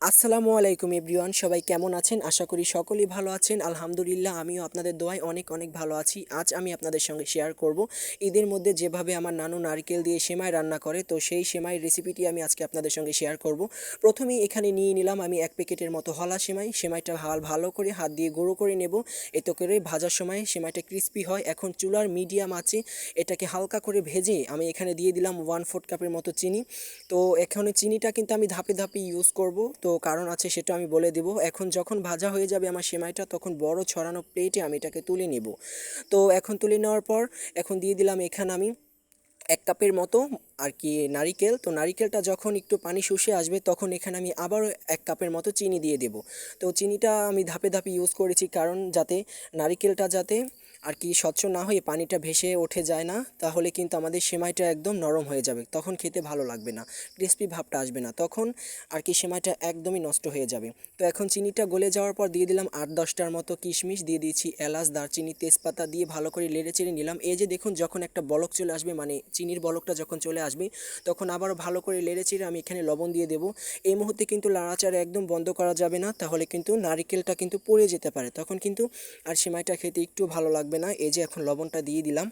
আসসালামু আলাইকুম এভরিওয়ান, সবাই কেমন আছেন? আশা করি সকলেই ভালো আছেন। আলহামদুলিল্লাহ, আমিও আপনাদের দোয়ায় অনেক অনেক ভালো আছি। আজ আমি আপনাদের সঙ্গে শেয়ার করব ঈদের মধ্যে যেভাবে আমার নানু নারকেল দিয়ে সেমাই রান্না করে, তো সেই সেমাইয়ের রেসিপিটি আমি আজকে আপনাদের সঙ্গে শেয়ার করব। প্রথমেই এখানে নিয়ে নিলাম আমি 1 প্যাকেটের মতো হলা সেমাই। সেমাইটা ভালো করে হাত দিয়ে গুঁড়ো করে নেব, এতে করে ভাজার সময় সেমাইটা ক্রিস্পি হয়। এখন চুলার মিডিয়াম আছে, এটাকে হালকা করে ভেজে আমি এখানে দিয়ে দিলাম 1/4 কাপের মতো চিনি। তো এখানে চিনিটা কিন্তু আমি ধাপে ধাপে ইউজ করব, তো কারণ আছে সেটা আমি বলে দেব। এখন যখন ভাজা হয়ে যাবে আমার সেমাইটা, তখন বড় ছড়ানো প্লেটে আমি এটাকে তুলে নেব। তো এখন তুলে নেওয়ার পর এখন দিয়ে দিলাম এখানে আমি 1 কাপের মতো আর কি নারিকেল। তো নারিকেলটা যখন একটু পানি শুষে আসবে, তখন এখানে আমি আবারও 1 কাপের মতো চিনি দিয়ে দেব। তো চিনিটা আমি ধাপে ধাপে ইউজ করেছি, কারণ যাতে নারিকেলটা যাতে আর কি স্বচ্ছ না হয়ে পানিটা ভেসে ওঠে যায় না, তাহলে কিন্তু আমাদের সেমাইটা একদম নরম হয়ে যাবে, তখন খেতে ভালো লাগবে না, ক্রিস্পি ভাবটা আসবে না, তখন আর কি সেমাইটা একদমই নষ্ট হয়ে যাবে। তো এখন চিনিটা গলে যাওয়ার পর দিয়ে দিলাম 8-10টার মতো কিশমিশ, দিয়ে দিয়েছি এলাচ, দারচিনি, তেজপাতা দিয়ে ভালো করে নেড়ে চেড়ে নিলাম। এই যে দেখুন, যখন একটা বলক চলে আসবে, মানে চিনির বলকটা যখন চলে আসবে, তখন আবারও ভালো করে নেড়ে চেড়ে আমি এখানে লবণ দিয়ে দেবো। এই মুহূর্তে কিন্তু নাড়াচাড়া একদম বন্ধ করা যাবে না, তাহলে কিন্তু নারিকেলটা কিন্তু পুড়ে যেতে পারে, তখন কিন্তু আর সেমাইটা খেতে একটু ভালো লাগবে না। এই যে এখন লবণটা দিয়ে দিলাম।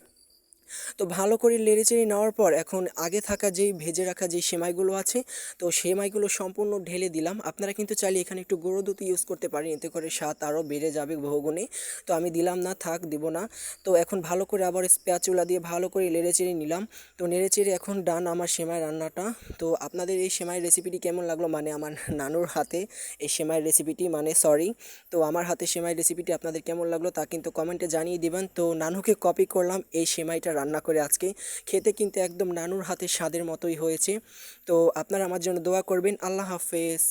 তো ভালো করে নেড়েচেড়ে নেওয়ার পর এখন আগে থাকা যেই ভেজে রাখা যেই সেমাইগুলো আছে, তো সেমাইগুলো সম্পূর্ণ ঢেলে দিলাম। আপনারা কিন্তু চাইলে এখানে একটু গুঁড়ো দুধ ইউজ করতে পারেন, এতে করে স্বাদ আরও বেড়ে যাবে বহুগুণে। তো আমি দিলাম না, থাক, দিব না। তো এখন ভালো করে আবার স্প্যাচুলা দিয়ে ভালো করে নেড়েচেড়ে নিলাম। তো নেড়েচেড়ে এখন ডান আমার সেমাই রান্নাটা। তো আপনাদের এই সেমাই রেসিপিটি কেমন লাগলো, মানে আমার নানুর হাতে এই সেমাই রেসিপিটি, মানে সরি, তো আমার হাতে সেমাই রেসিপিটি আপনাদের কেমন লাগলো তা কিন্তু কমেন্টে জানিয়ে দিবেন। তো নানুকে কপি করলাম এই সেমাইটা রান্না করে আজকে। খেতে কিন্তু একদম নানুর হাতে স্বাদের মতোই হয়েছে। তো আপনারা আমার জন্য দোয়া করবেন। আল্লাহ হাফেজ।